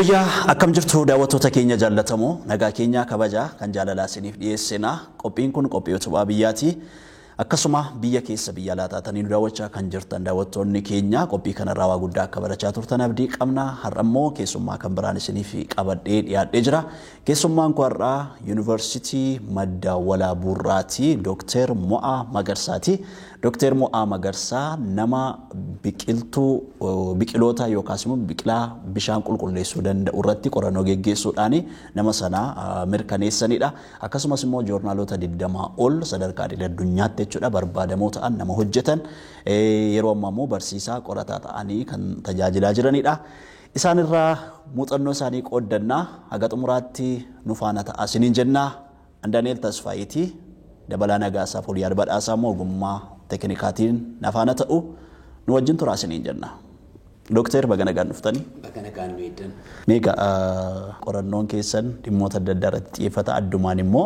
Fayyaa akkam jirtu daawwattoota keenya jaallatamoo nagaa keenya kabajaa kan jaalalaa isiniif dhiyeessina qophiin kun qophii utubaa biyyaati akkasuma biyya keessa biyya alaa taatanii daawwachaa kan jirtan daawwattoonni keenya qophii kanarraa waa guddaa akka barachaa turtan abdii qabna har'ammoo keessummaa kan biraan isiniif qabadhee dhiyaadhee jira keessummaan kun har'aa yuunivarsiitii Madda Walaabuurraati Dr. Mo'aa Magarsaati Dr. Mo'aa Magarsaa nama biqiloota yookaas immoo biqilaa bishaan qulqulleessuu danda'u irratti qorannoo geggeessuudhaan nama sana mirkaneessanidha. Akkasumas immoo joornaalota 20 ol sadarkaa addunyaatti jechuudha barbaadamoo ta'an nama hojjetan yeroo ammaa immoo barsiisaa qorataa ta'anii kan tajaajilaa jiranidha. Isaan irraa muuxannoo isaanii qooddannaa haga xumuraatti nu faana ta'a isiniin jenna. Andaaneel Tasfaayitii dabalaa nagaasaa Fooliyaar Badhaasaa immoo ogummaa teknikaatiin nafaana ta'u nu wajjin turaa isiniin jenna. Dooktar Bagana Gaannuftanii. Bagana Gaannuidhan. Meeqa qorannoon keessan dhimmoota adda addaa irratti xiyyeeffata addumaan immoo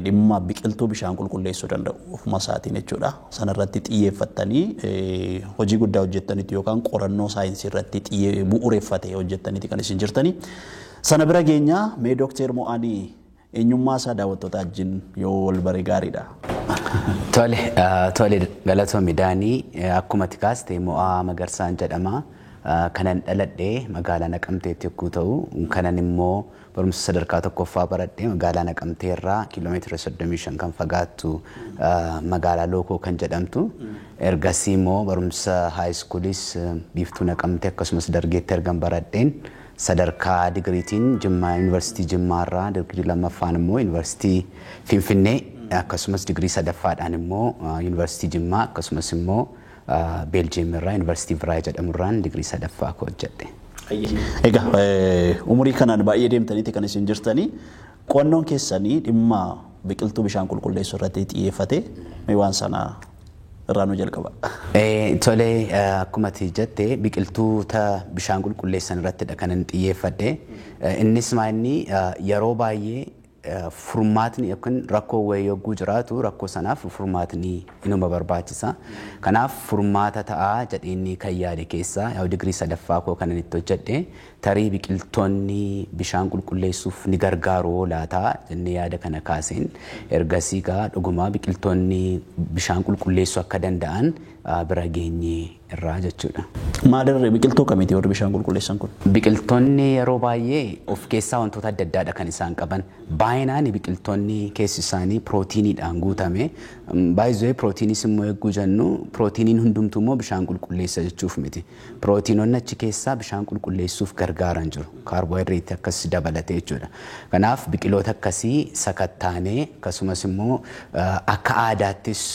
dhimma biqiltuu bishaan qulqulleessuu danda'u ofuma isaatiin jechuudha. Sana irratti xiyyeeffattanii hojii guddaa hojjettaniiti yookaan qorannoo saayinsii irratti bu'uureffatee hojjettaniiti kan isin jirtanii. Sana bira geenyaa mee Dooktar Mo'aanii eenyummaa isaa daawwattoota wajjin yoo wal bare gaariidha. Tole galatoomii Daanii akkuma tikaaste Mo'aa Magarsaan jedhama. Kanan dhaladhee magaalaa Naqamteetti yogguu ta'u kanan immoo barumsa sadarkaa tokkoffaa baradhee magaalaa Naqamtee irraa kiiloomeetira 35 kan fagaattu magaalaa Lookoo kan jedhamtu ergasii immoo barumsa haayiskuulis Biiftuu Naqamtee akkasumas Dargeetti ergan baradheen sadarkaa digiriitiin Jimmaa Yuunivarsiitii Jimmaa irraa digirii lammaffaan immoo Yuunivarsiitii Finfinnee akkasumas digirii sadaffaadhaan immoo Yuunivarsiitii Jimmaa akkasumas immoo Beeljiyeem irraa Yuunivarsiitii Viraay jedhamurraan digirii sadaffaa hojjedhe. Egaa umurii kanaan baay'ee deemtaniiti kan isin jirtanii qo'annoon keessanii dhimma biqiltuu bishaan qulqulleessuu irratti xiyyeeffate mee waan sana irraa nu jalqaba. Tole akkuma ati jette biqiltoota bishaan qulqulleessan irrattidha kan inni xiyyeeffadhe. Innis maanni yeroo baay'ee furmaatni yookiin rakkoo wayii yogguu jiraatu rakkoo sanaaf furmaatni inuma barbaachisa. Kanaaf furmaata ta'aa jedheenni kan yaade keessaa yaa digirii sadaffaa koo kan inni itti hojjedhe tarii biqiltoonni bishaan qulqulleessuuf ni gargaaru laataa jennee yaada kana kaaseen ergasii gaa dhugumaa biqiltoonni bishaan qulqulleessuu akka danda'an bira geenyee irraa jechuudha. Maalirree biqiltuu kamiiti warri bishaan qulqulleessan kun? Biqiltoonni yeroo baay'ee of keessaa wantoota adda addaadha kan isaan qaban. Baay'inaan biqiltoonni keessi isaanii pirootiiniidhaan guutame. Baay'ee pirootiinis immoo eeguu jennu pirootiiniin hundumtuu immoo bishaan qulqulleessa jechuuf miti. Pirootiinonni achi keessaa bishaan qulqulleessuuf gargaaran jiru. Kaarboohayidireetii akkas dabalatee jechuudha. Kanaaf biqiloota akkasii sakattaanee akkasumas immoo akka aadaattis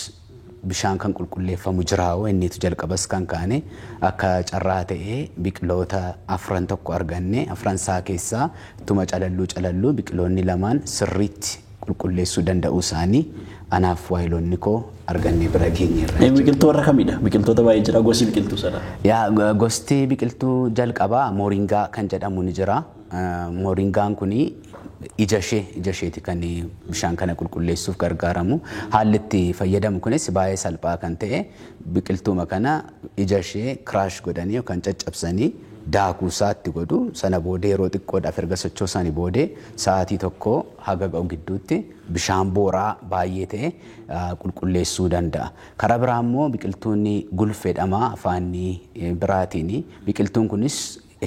bishaan kan qulqulleeffamu jiraa'u innitu jalqabas kan kaane akka carraa ta'ee biqiloota afran tokko arganne afran isaa keessaa tuma calalluu biqiloonni lamaan sirriitti qulqulleessuu danda'u isaanii anaaf waayiloonni koo argannee bira geenyeerra. Biqiltuu warra kamidha? Biqiltoota baay'ee jira gosi biqiltuu sana. Yaa gosti biqiltuu jalqabaa mooringaa kan jedhamu ni jira. Mooringaan kuni ija isheeti kan bishaan kana qulqulleessuuf gargaaramu. Haalli itti fayyadamu kunis baay'ee salphaa kan ta'e biqiltuuma kana ija ishee kiraash godhanii yookaan caccabsanii daakuu isaatti godhu sana boodee yeroo xiqqoodhaaf erga sochoosanii boodee sa'aatii tokko haga ga'u gidduutti bishaan booraa baay'ee ta'e qulqulleessuu danda'a. Karaa biraa immoo biqiltuun gulfeedhama afaan biraatiin biqiltuun kunis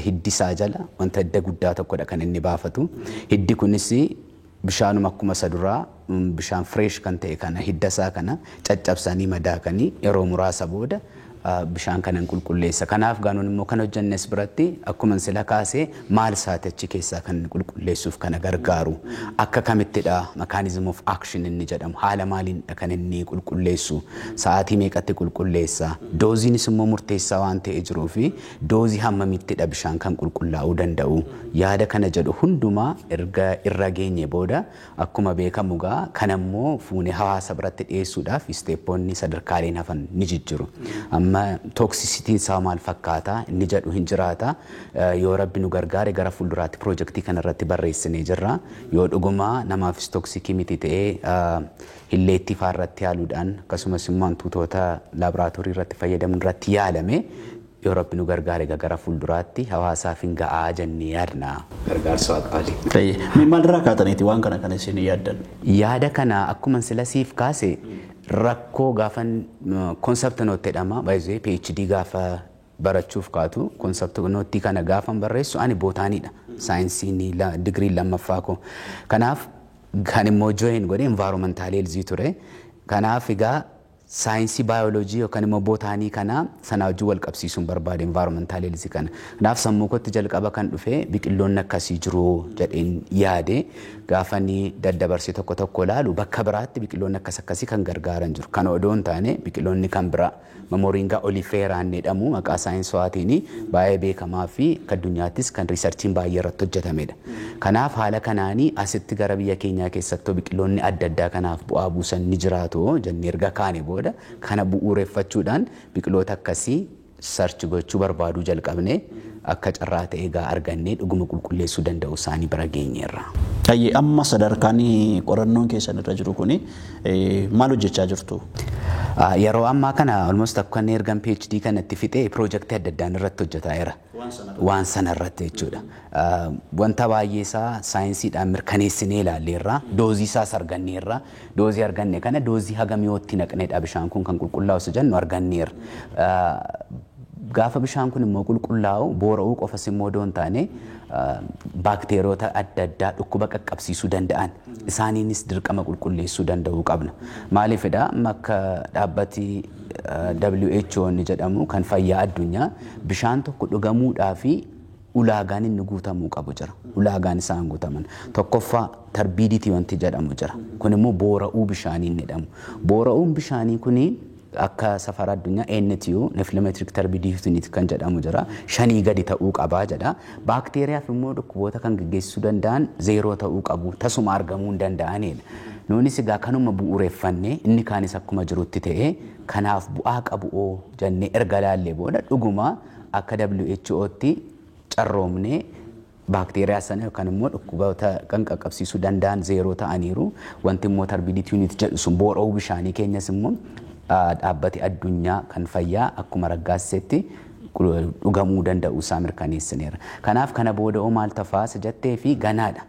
hiddi isaa jala wanta adda guddaa tokkodha kan inni baafatu. Hiddi kunis bishaanuma akkuma isa duraa bishaan fresh kan ta'e kana hidda isaa kana caccabsanii madaakanii yeroo muraasa booda bishaan kanan qulqulleessa. Kanaaf gaanuun immoo kan hojjennes biratti akkuma sila kaasee maal isaati achi keessaa kan qulqulleessuuf kana gargaaru akka kamittidha mechanism of action inni jedhamu haala maaliinidha kan inni qulqulleessu sa'aatii meeqatti qulqulleessa dooziinis immoo murteessaa waan ta'e jiruu fi doozii hammamittidha bishaan kan qulqullaa'uu danda'u yaada kana jedhu hundumaa erga irra geenye booda akkuma beekamu gaa kan ammoo fuunee hawaasa biratti dhiyeessuudhaaf isteeppoonni sadarkaaleen hafan ni jijjiru. Toksisitiin isaa maal fakkaata inni jedhu hin jiraata yoo rabbi nu gargaare gara fuulduraatti piroojeektii kanarratti barreessinee jirra yoo dhugumaa namaafis toksikii miti ta'ee hilleettii faarratti yaaluudhaan akkasumas immoo wantoota laaboraatoorii irratti fayyadamuun irratti yaalame yoo rabbi nu gargaare gara fuulduraatti hawaasaaf hin ga'aa jennee yaadna gargaarsa waaqaatii. Maalirraa kaataniiti waan kana isin yaaddan? Yaada kana akkuma sila siif kaase rakkoo gaafa konsepti nootti jedhama baay'ee PhD gaafa barachuuf kaatu konsepti nootti kana gaafa barreessu ani bootaaniidha saayinsii digirii lammaffaa koo. Kanaaf kan immoo join godhe environmental health ture. Kanaaf egaa saayinsii baayoloojii yookaan immoo bootaanii kana sana wajjin wal qabsiisuun barbaade environmental health kana. Kanaaf sammuu kootti jalqaba kan dhufe biqiloonni akkasii jiru jedheen yaade gaafa ni daddabarsee tokko tokko ilaalu bakka biraatti biqiloonni akkasii kan gargaaran jiru. Kana odoo hin taane biqiloonni kan biraa Moringa oleifera jedhamu maqaa saayinsawaatiin baay'ee beekamaa fi addunyaattis kan riisarchiin baay'ee irratti hojjetamedha. Kanaaf haala kanaanii asitti gara biyya keenyaa keessatti biqiloonni adda addaa kanaaf bu'aa buusan ni jiraatu jennee erga kaane booda kana bu'uureffachuudhaan biqiloota akkasii sarchi gochuu barbaaduu jalqabne akka carraa ta'e egaa argannee dhuguma qulqulleessuu danda'u isaanii bira geenyeerra. Amma sadarkaan qorannoon keessan irra jiru kuni maal hojjechaa jirtu? Yeroo ammaa kana almost akka inni ergan PhD kanatti fixee piroojektii adda addaan irratti hojjetaa jira. Waan sana irratti jechuudha. Wanta baay'ee isaa saayinsiidhaan mirkaneessinee ilaalleerra, doozii isaas arganneerra. Doozii arganne kana doozii hagamiyootti naqneedha bishaan kun kan qulqullaa'u jennu arganneerra. Gaafa bishaan kun immoo qulqullaa'u boora'uu qofas immoo doon taane baakteeriyoota adda addaa dhukkuba qaqqabsiisuu danda'an isaaniinis dirqama qulqulleessuu danda'uu qabna. Maaliifidha akka dhaabbati WHO ni jedhamu kan fayyaa addunyaa bishaan tokko dhugamuudhaa fi ulaagaan inni guutamuu qabu jira. Ulaagaan isaan guutaman tokkoffaa tarbiiditii wanti jedhamu jira. Kun immoo boora'uu bishaanii jedhamu. Boora'uun bishaanii kuni akka safara addunyaa NTU Nepheliometric Turbidity Unit kan jedhamu jira. 5 gadi ta'uu qabaa jedha. Baakteeriyaaf immoo dhukkuboota kan geggeessuu danda'an 0 ta'uu qabu. Tasuma argamuu hin danda'anidha. Nuunis egaa kanuma bu'uureffannee inni kaanis akkuma jirutti ta'ee kanaaf bu'aa qabu jennee erga laallee booda dhuguma akka WHO'tti carroomnee baakteeriyaa sana yookaan immoo dhukkuboota kan qaqqabsiisuu danda'an 0 ta'aniiru. Wanti immoo Turbidity Unit jedhu sun boora'uu bishaanii keenyas immoo dhaabbati addunyaa kan fayyaa akkuma raggaasetti dhugamuu danda'u isaa mirkaneessineera. Kanaaf kana booda maal tafaasa jettee fi ganaadha.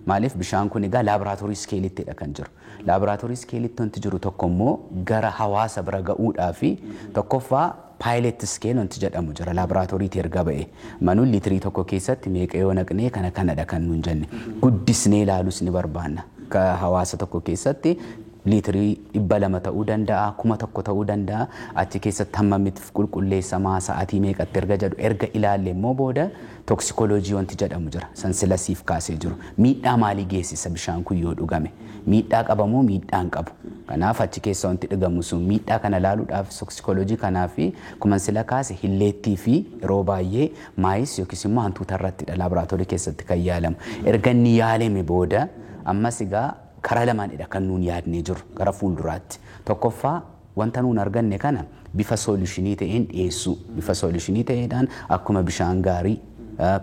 Maaliif bishaan kun egaa laaboraatoorii iskeelittidha kan jiru. Laaboraatoorii iskeelitti wanti jiru tokko immoo gara hawaasa bira ga'uudhaa fi tokkoffaa pilot scale wanti jedhamu jira laaboraatooriitti erga ba'e. Manuun liitirii tokko keessatti meeqa yoo naqnee kanadha kan nuun jenne. Guddisnee ilaaluus ni barbaanna. Ka hawaasa tokko keessatti liitirii 200 ta'uu danda'a, 1,000 ta'uu danda'a. Achi keessatti hammamitti qulqulleessamaa sa'aatii meeqatti erga jedhu erga ilaalle immoo booda toksikooloojii wanti jedhamu jira. Sansila siif kaasee jiru. Miidhaa maalii geessisa bishaan kun yoo dhugame? Miidhaa qabamoo miidhaa hin qabu? Kanaaf achi keessa wanti dhugamu sun miidhaa kana laaluudhaaf toksikooloojii kanaaf kuman sila kaase hilleettii fi yeroo baay'ee maayis yookiis immoo hantuuta irrattidha laaboraatoorii keessatti kan yaalamu. Erga inni yaalame booda ammas egaa karaa lamaanidha kan nuun yaadnee jiru gara fuulduraatti. Tokkoffaa wanta nuun arganne kana bifa soolushinii ta'een dhiyeessuu. Bifa soolushinii ta'eedhaan akkuma bishaan gaarii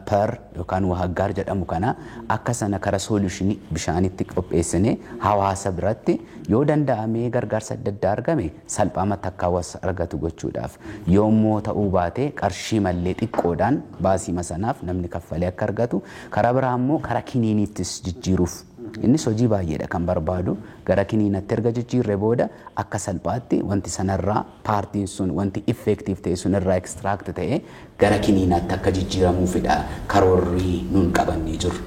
per yookaan wahaggaar jedhamu kana akka sana karaa soolushinii bishaanitti qopheessine hawaasa biratti yoo danda'amee gargaarsa adda addaa argame salphaamatti akka hawaasa argatu gochuudhaaf. Yoommoo ta'uu baate qarshii mallee xiqqoodhaan baasii sanaaf namni kaffalee akka argatu karaa biraa immoo karaa kiniiniittis jijjiiruuf. Innis hojii baay'eedha kan barbaadu gara kiniinatti erga jijjiirre booda akka salphaatti wanti sanarraa paartiin sun wanti effektiif ta'e sunirraa ekstiraakt ta'e gara kiniinaatti akka jijjiiramuufidha karoorri nuun qabannee jiru.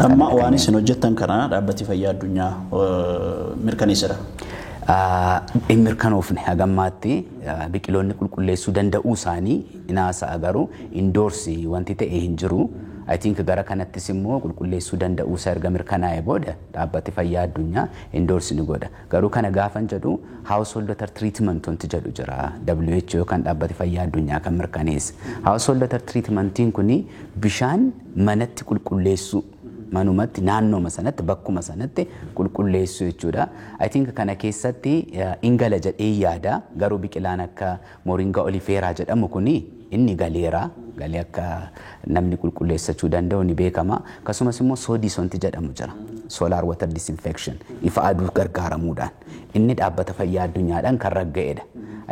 Amma waan isin hojjettan kana dhaabbati fayyaa addunyaa mirkaneesseera. Hin mirkanoofne hagammaatti biqiloonni qulqulleessuu danda'uu isaanii inaasaa garuu indoorsii wanti ta'e hin jiru. I think gara kanattis immoo qulqulleessuu danda'uu isaa erga mirkanaa'e booda dhaabbati fayyaa addunyaa indoorsi ni godha. Garuu kana gaafan jedhu household water treatment wanti jedhu jira. WHO kan dhaabbati fayyaa addunyaa kan mirkaneessa. Household water treatmentiin kuni bishaan manatti qulqulleessuu manumatti naannooma sanatti bakkuma sanatti qulqulleessuu jechuudha. I think kana keessatti ingala jedhee yaada garuu biqilaan akka Moringa oleifera jedhamu kuni inni galeera galee akka namni qulqulleessachuu danda'u ni beekama. Akkasumas immoo soodis wanti jedhamu jira. Solar water disinfection ifa aduu gargaaramuudhaan inni dhaabbata fayyaa addunyaadhaan kan ragga'edha.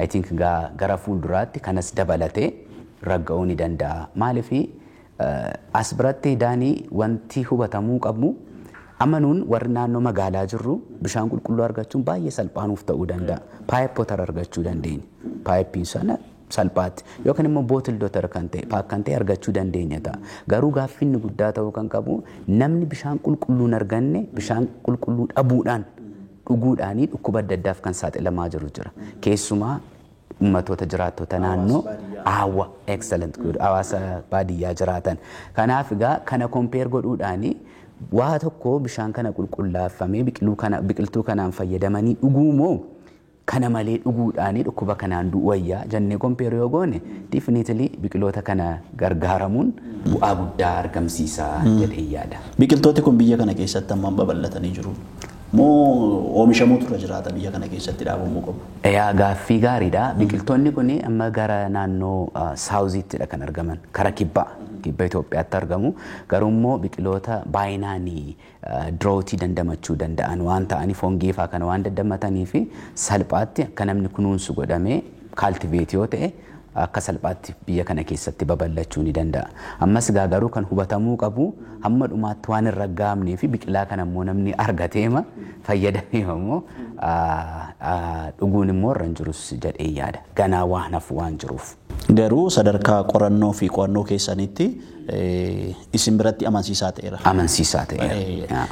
I think gara fuulduraatti kanas dabalatee ragga'uu ni danda'a. Maaliif as biratti daanii wanti hubatamuu qabu amanuun warri naannoo magaalaa jirru bishaan qulqulluu argachuun baay'ee salphaanuuf ta'uu danda'a. Paayipoota argachuu dandeenya. Paayippiin sana salphaatti yookaan immoo bootil dootar kan ta'e paakkan ta'e argachuu dandeenya ta'a. Garuu gaaffinni guddaa ta'uu kan qabu namni bishaan qulqulluun arganne bishaan qulqulluu dhabuudhaan dhuguudhaanii dhukkuba adda addaaf kan saaxilamaa jiru jira. Keessumaa ummatoota jiraattota naannoo excellent good hawaasa baadiyyaa jiraatan. Kanaaf egaa kana kompeer godhuudhaanii waa tokko bishaan kana qulqullaafamee biqiltuu kanaan fayyadamanii dhuguu moo kana malee dhuguudhaanii dhukkuba kanaan du'u wayyaa jennee kompeer yoo goone definitely biqiloota kana gargaaramuun bu'aa guddaa argamsiisa jedhee yaada. Biqiltooti kun biyya kana keessatti hammam babal'atanii jiru? Moo oomishamuutu irra jiraata biyya kana keessatti dhaabamuu qabu? Gaaffii gaariidha. Biqiltoonni kun amma gara naannoo saawuziittidha kan argaman. Kara kibba Itoophiyaatti argamu. Garuu immoo biqiloota baay'inaan dirootii dandamachuu danda'an waan ta'aniif hongee fa'aa kana waan dandamatanii fi salphaatti akka namni kunuunsu godhamee kaaltiveetii yoo ta'e akka salphaatti biyya kana keessatti babal'achuu ni danda'a. Ammas garuu kan hubatamuu qabu hamma dhumaatti waan hin raggaamnee fi biqilaa kana immoo namni argateema fayyadamee immoo dhuguun immoo irra hin jirus jedhee yaada. Ganaa waan hafu waan jiruuf. Garuu sadarkaa qorannoo fi qo'annoo keessanitti isin biratti amansiisaa ta'eera. Amansiisaa ta'eera.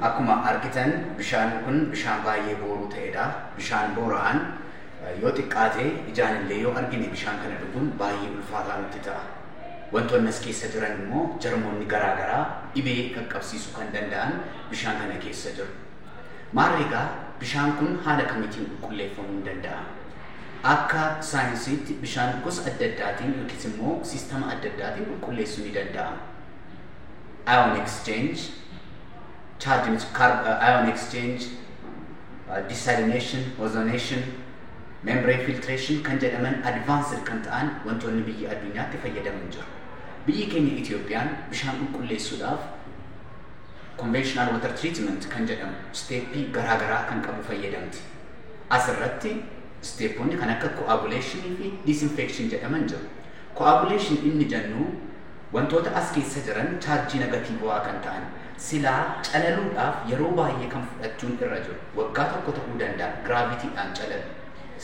Akkuma argitan bishaan kun bishaan baay'ee booruu ta'edha. Bishaan boora'an yoo xiqqaate ijaan illee yoo argine bishaan kana dhuguun baay'ee ulfaataa nutti ta'a. Wantoonni as keessa jiran immoo jarmoonni garaagaraa dhibee qaqqabsiisuu kan danda'an bishaan kana keessa jiru. Maarri egaa bishaan kun haala kamiitiin qulqulleeffamuu ni danda'a? Akka saayinsiitti bishaan gosa adda addaatiin yookiis immoo siistama adda addaatiin qulqulleessuu ni danda'ama. Ion exchange, ion exchange, desalination, ozonation, membrane filtration kan jedhaman advanced kan ta'an wantoonni biyya addunyaatti fayyadaman jiru. Biyyi keenya Itoophiyaan bishaan qulqulleessuudhaaf conventional water treatment kan jedhamu steepii garaagaraa kan qabu fayyadamti. Asirratti steeponni kan akka coagulation fi disinfection jedhaman jiru. Coagulation inni jennu wantoota as keessa jiran chaarjii negatiivaa kan ta'an silaa calaluudhaaf yeroo baay'ee kan fudhachuun irra jiru. Waggaa tokko ta'uu danda'a giraavitiidhaan calalu.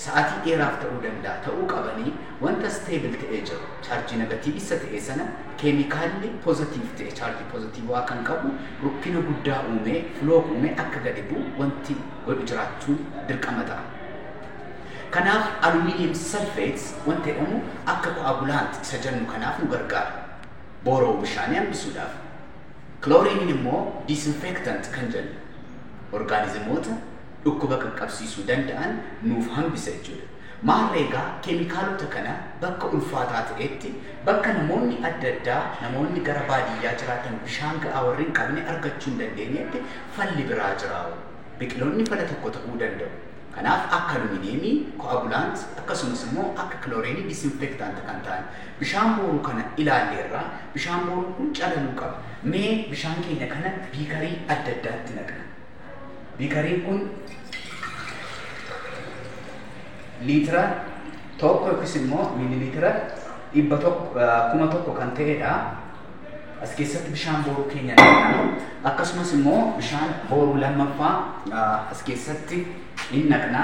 Sa'aatii dheeraaf ta'uu danda'a ta'uu qabanii wanta stable ta'ee jiru chaarjii negatiivissa ta'e sana keemikaalli pozitiiv ta'e chaarjii pozitiivaa kan qabu rukkina guddaa uumee filoo uumee akka gadi bu'u wanti godhu jiraachuun dirqama ta'a. Kanaaf aluminium sulfates wanti jedhamu akka coagulant isa jennu kanaaf nu gargaara. Booroo bishaanii hambisuudhaaf. Chlorine immoo disinfectant kan jennu orgaanizimoota dhukkuba qaqqabsiisuu danda'an nuuf hambisa jechuudha. Maarree egaa keemikaalota kana bakka ulfaataa ta'etti bakka namoonni adda addaa namoonni gara baadiyyaa jiraatan bishaan ga'aa warri hin qabne argachuu hin dandeenyetti falli biraa jira. Biqiloonni fala tokko ta'uu danda'u. Kanaaf akka aluminiyeemii, coagulant akkasumas immoo akka chlorine disinfectant kan ta'an bishaan booruu kana ilaalleerraa bishaan booruu kun calaluu qaba. Mee bishaan keenya kana biikarii adda addaatti naqna. Biikariin kun liitira tokko yookiis immoo miililiitira 100 kan ta'edha. As keessatti bishaan booruu keenya naqna. Akkasumas immoo bishaan booruu lammaffaa as keessatti ni naqna.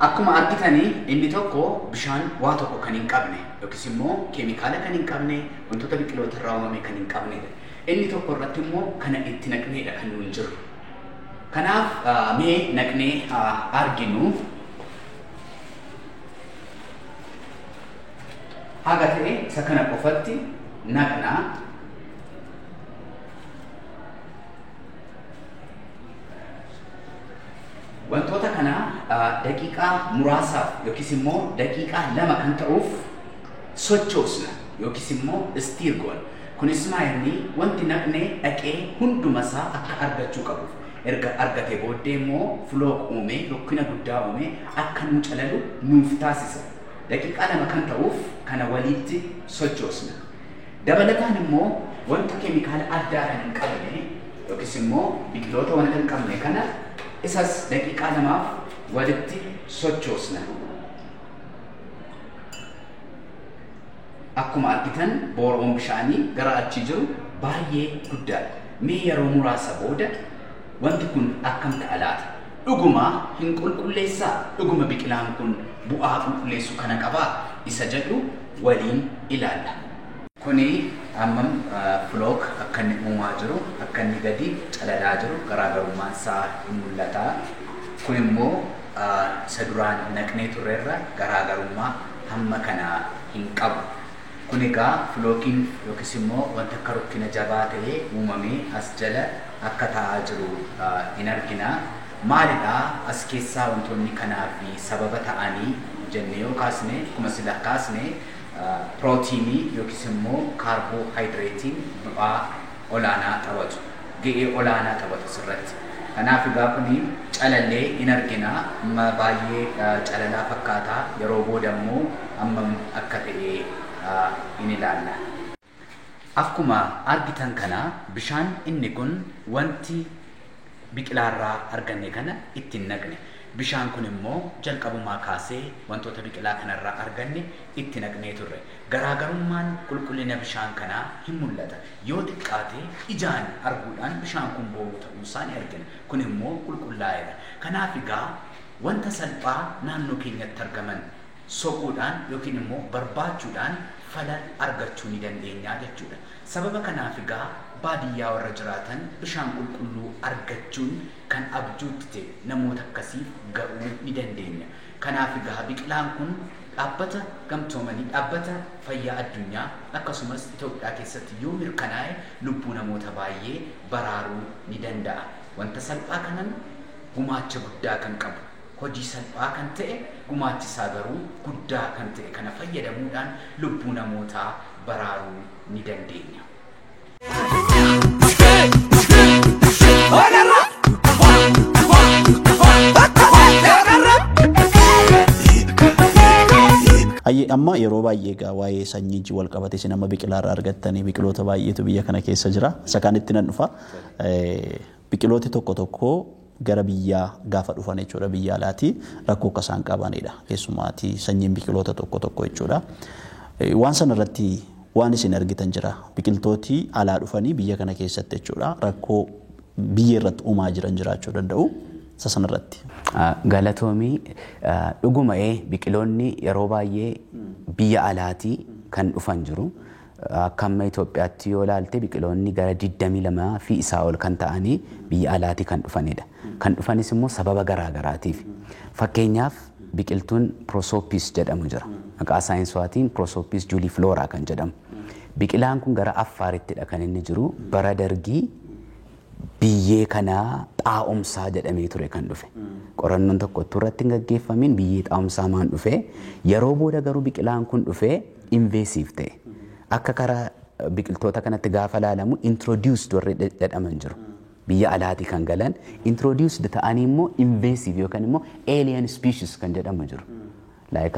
Akkuma argitanii inni tokko bishaan waa tokko kan hin qabne yookiis immoo keemikaala kan hin qabne wantoota biqiloota irraa uumame kan hin qabnedha. Inni tokko irratti immoo kana itti naqneedha kan nuyi jiru. Kanaaf mee naqnee arginu. Haga ta'e isa kana qofatti naqna. Wantoota kana daqiiqaa muraasaaf yookiis immoo daqiiqaa 2 kan ta'uuf sochoosna yookiis immoo istiir goona. Kunis maayini wanti naqnee dhaqee hunduma isaa akka argachuu qabuuf erga argatee booddee immoo filoo uumee rukkina guddaa uumee akka nu calalu nuuf taasisa. Daqiiqaa 2 kan ta'uuf kana walitti sochoosna. Dabalataan immoo wanta keemikaala addaa kan hin qabne yookiis immoo biqiloota wanta hin qabne kana isas daqiiqaa lamaaf walitti sochoosna. Akkuma argitan booroon bishaanii gara achii jiru baay'ee guddaadha. Mee yeroo muraasa booda wanti kun akkam ta'a laata? Dhuguma hin qulqulleessaa? Dhuguma biqilaan kun bu'aa qulqulleessuu kana qabaa? Isa jedhu waliin ilaalla. Kuni ammam flook akka inni uumaa jiru, akka inni gadi calalaa jiru garaagarummaan isaa hin mul'ata. Kun immoo isa duraan naqnee turreerra garaagarummaa hamma kana hin qabu. Kun egaa flookiin yookiis immoo wanta akka rukkina jabaa ta'ee uumamee as jala akka taa'aa jiru hin argina. Maalidhaa as keessaa wantoonni kanaaf sababa ta'anii jennee yoo kaasne akkuma sila kaasne pirootiinii yookiis immoo kaarboohayidireetiin bu'aa olaanaa taphatu. Ga'ee olaanaa taphatu asirratti. Kanaaf egaa kuni calallee hin argina. Amma baay'ee calalaa fakkaataa yeroo booda immoo hammam akka ta'e in ilaalla. Akkuma argitan kana bishaan inni kun wanti biqilaarraa arganne kana ittiin naqne. Bishaan kun immoo jalqabumaa kaasee wantoota biqilaa kanarraa arganne itti naqnee turre. Garaagarummaan qulqullina bishaan kanaa hin mul'ata. Yoo xiqqaate ijaan arguudhaan bishaan kun booruu ta'uusaa ni argina. Kun immoo qulqullaa'eera. Kanaaf egaa wanta salphaa naannoo keenyatti argaman soquudhaan yookiin immoo barbaachuudhaan fala argachuu ni dandeenya jechuudha. Sababa kanaaf egaa baadiyyaa warra jiraatan bishaan qulqulluu argachuun kan abjuutti ta'e namoota akkasiif ga'uu ni dandeenya. Kanaaf egaa biqilaan kun dhaabbata gamtoomanii dhaabbata fayyaa addunyaa akkasumas Itoophiyaa keessatti yoo mirkanaa'e lubbuu namoota baay'ee baraaruu ni danda'a. Wanta salphaa kanan gumaacha guddaa kan qabu. Hojii salphaa kan ta'e gumaachi isaa garuu guddaa kan ta'e kana fayyadamuudhaan lubbuu namootaa baraaruu ni dandeenya. Amma yeroo baay'ee egaa waa'ee sanyiitti wal qabate isin amma biqilaarraa argattanii biqiloota baay'eetu biyya kana keessa jira. Isa kanitti nan dhufa. Biqilooti tokko tokko gara biyyaa gaafa dhufan jechuudha biyya alaati rakkoo akka isaan qabanidha. Keessumaatti sanyiin biqiloota tokko tokko jechuudha. Waan sana irratti waan isin argitan jira. Biqiltooti alaa dhufanii biyya kana keessatti jechuudha rakkoo biyya irratti uumaa jiran jiraachuu danda'u. Isa sana irratti. Galatoomii dhuguma'ee biqiloonni yeroo baay'ee biyya alaatii kan dhufan jiru. Akka amma Itoophiyaatti yoo ilaalte biqiloonni gara 22 fi isaa ol kan ta'anii biyya alaatii kan dhufanidha. Kan dhufanis immoo sababa garaagaraatiif. Fakkeenyaaf biqiltuun Prosopis jedhamu jira. Maqaa saayinsawaatiin Prosopis juliflora kan jedhamu. Biqilaan kun gara Affaarittidha kan inni jiru bara dargii biyyee kanaa xaa'umsaa jedhamee ture kan dhufe. Qorannoon tokko irratti hin gaggeeffamin biyyee xaa'umsaa maan dhufe. Yeroo booda garuu biqilaan kun dhufe invasive ta'e. Akka karaa biqiltoota kanatti gaafa laalamu introduced warri jedhaman jiru. Biyya alaati kan galan introduced ta'anii immoo invasive yookaan immoo alien species kan jedhamu jiru. Like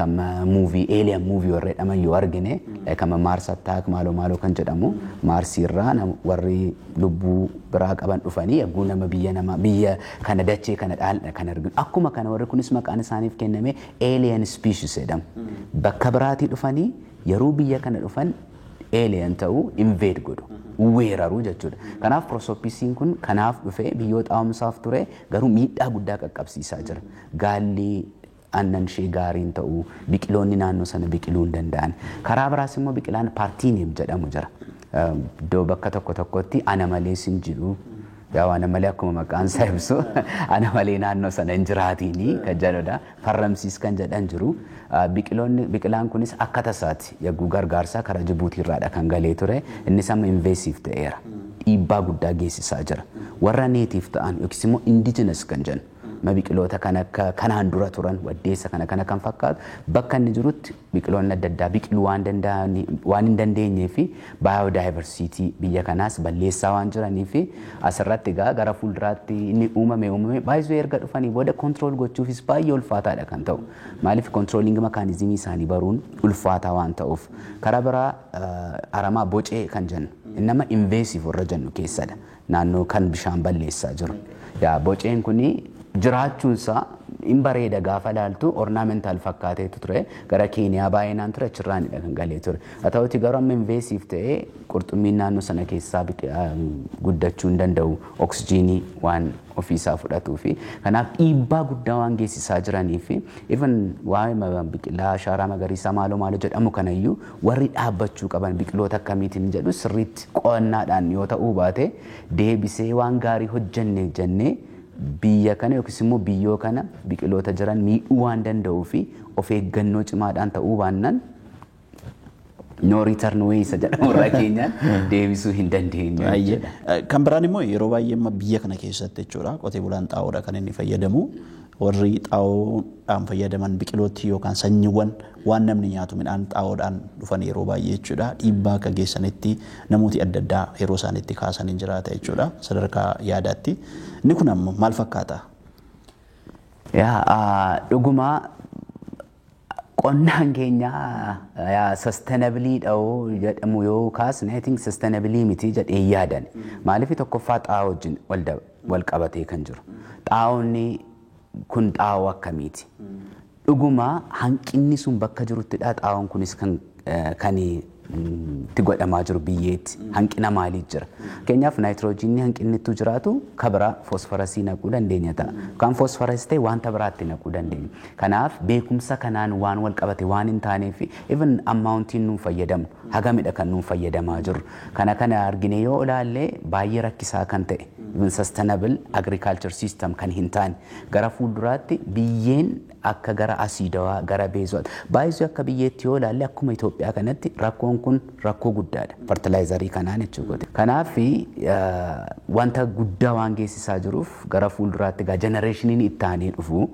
movie alien movie warri jedhaman yoo argine like Mars attack maaloo kan jedhamu Mars irraa warri lubbuu biraa qaban dhufanii yagguu nama biyya kana dachee kana dhaaludha kan arginu. Akkuma kana warri kunis maqaan isaaniif kenname alien species jedhamu. Bakka biraatii dhufanii yeroo biyya kana dhufan alien ta'uu invade godhu. Weeraruu jechuudha. Kanaaf Prosopisiin kun kanaaf dhufe biyyoota xaa'umsaaf ture garuu miidhaa guddaa qaqqabsiisaa jira. Gaalli aannan ishee gaariin ta'uu biqiloonni naannoo sana biqiluu hin danda'an. Karaa biraas immoo biqilaan Paartiinium jedhamu jira. Iddoo bakka tokko tokkotti ana malee hin jiru. Yaa ana malee akkuma maqaan isaa ibsu ana malee naannoo sana hin jiraatini kan jedhudha. Farramsiis kan jedhan jiru. Biqilaan kunis akka tasaati yagguu gargaarsaa karaa Jibuutii irraadha kan galee ture. Innis amma invasive ta'eera. Dhiibbaa guddaa geessisaa jira. Warra neetiif ta'an yookiis immoo indigenous kan jennu. biqiloota kan akka kanaan dura turan waddeessa kana kan fakkaatu bakka inni jirutti biqiloonni adda addaa biqiluu waan hin dandeenyee fi baayodiversitii biyya kanaas balleessaa waan jiranii fi asirratti gara fuulduraatti inni uumame baay'ee erga dhufanii booda kontirool gochuufis baay'ee ulfaataadha kan ta'u. Maaliif kontirooliingi makaanizimii isaanii baruun ulfaataa waan ta'uuf karaa biraa aramaa bocee kan jennu nama invasive warra jennu keessadha. Naannoo kan bishaan balleessaa jiru. Boceen kuni jiraachuunsaa hin bareeda gaafa ilaaltu ornamental fakkaateetu ture gara Keeniyaa baay'inaan ture achirraanidha kan galee ture. Haa ta'uti garuu amma invasive ta'ee qurxummiin naannoo sana keessaa guddachuu hin danda'u oksijiinii waan ofiisaa fudhatuu fi kanaaf dhiibbaa guddaa waan geessisaa jiranii fi even waa'ee biqilaa shaaraa magariisaa maaloo jedhamu kanayyuu warri dhaabbachuu qaban biqiloota akkamiitiin jedhu sirriitti qo'annaadhaan yoo ta'uu baate deebisee waan gaarii hojjenne jennee biyya kana yookiis immoo biyyoo kana biqiloota jiran miidhuu waan danda'uu fi of eeggannoo cimaadhaan ta'uu baannaan no return way isa jedhamu irraa keenyaan deebisuu hin dandeenyu. Kan biraan immoo yeroo baay'ee biyya kana keessatti jechuudha qotee bulaan xaa'oodha kan inni fayyadamu. Warri xaa'oodhaan fayyadaman biqilooti yookaan sanyiiwwan waan namni nyaatu midhaan xaa'oodhaan dhufan yeroo baay'ee jechuudha dhiibbaa akka geessanitti namooti adda addaa yeroo isaanitti kaasanii jiraata jechuudha sadarkaa yaadaatti. Inni kun ammoo maal fakkaata? Dhugumaa qonnaan keenya sustainabilii dha'oo jedhamu yoo kaasne I think sustainabilii miti jedhee yaadan. Maaliif tokkoffaa xaa'oo wajjin wal qabatee kan jiru. Xaa'oonni kun xaa'oo akkamiiti? Dhugumaa hanqinni sun bakka jiruttidha xaa'oon kunis kan itti godhamaa jiru biyyeetti hanqina maalii jira? Fakkeenyaaf naayitiroojiinii hanqinnitu jiraatu kabira foosforasii naquu dandeenya ta'a. Kan foosforas ta'e wanta biraatti naquu dandeenya. Kanaaf beekumsa kanaan waan wal qabate waan hin taaneef even ammaawuntiin nuun fayyadamnu hagamidha kan nuun fayyadamaa jiru. Kana argine yoo ilaalle baay'ee rakkisaa kan ta'e even sustainable agriculture system kan hin taane gara fuulduraatti biyyeen akka gara asiidawaa gara beezoota baay'ee akka biyyeetti yoo ilaalle akkuma Itoophiyaa kanatti rakkoon kun rakkoo guddaadha fertilaayizarii kanaan jechuudha. Kanaaf wanta guddaa waan geessisaa jiruuf gara fuulduraatti generationiin itti aanee dhufu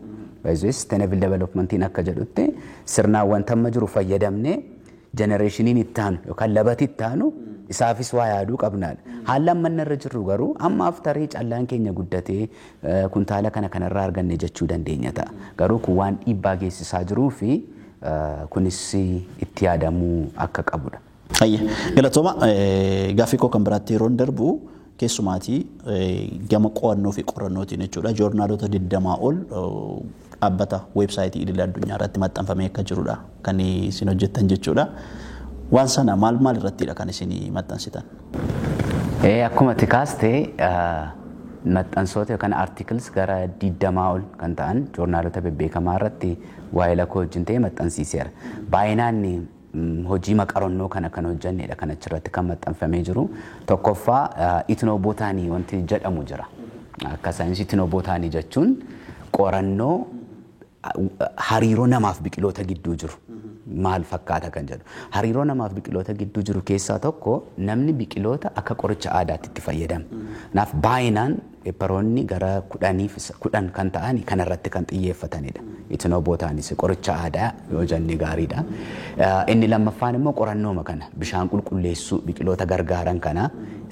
sustainable developmentiin akka jedhutti sirnaan wanta amma jiru fayyadamne generationiin itti aanu yookaan labati itti aanu isaafis waa yaaduu qabnaadha. Haala amma irra jirru garuu ammaaf tarii callaan keenya guddatee kuntaala kanarraa arganne jechuu dandeenya ta'a. Garuu kun waan dhiibbaa geessisaa jiruu fi kunis itti yaadamuu akka qabudha. Galatooma gaaffii koo kan biraatti yeroo darbu keessumaatii gama qo'annoo fi qorannootiin jechuudha. Joornaalota 20 ol dhaabbata weebsaayitii idil addunyaa irratti maxxanfamee akka jirudha kan isin hojjettan jechuudha. Waan sana maal irrattidha kan isin maxxansitan? Akkuma tikaaste maxxansoota yookaan artikils gara 20 ol kan ta'an joornaalota bebbeekamaa irratti waa'ee lakkoo wajjin ta'e maxxansiiseera. Baay'inaan hojii maqarannoo kana kan hojjannedha kan achirratti kan maxxanfamee jiru. Tokkoffaa itnoobotaanii wanti jedhamu jira. Akka saayinsii itnoobotaanii jechuun qorannoo hariiroo namaaf biqiloota gidduu jiru. Maal fakkaata kan jedhu. Hariiroo namaaf biqiloota gidduu jiru keessaa tokko namni biqiloota akka qoricha aadaatti itti fayyadama. Naaf baay'inaan peperoonni gara 10 kan ta'an kanarratti kan xiyyeeffatanidha. Itnoobotaanis qoricha aadaa yoo jenne gaariidha. Inni lammaffaan immoo qorannooma kana bishaan qulqulleessuu biqiloota gargaaran kana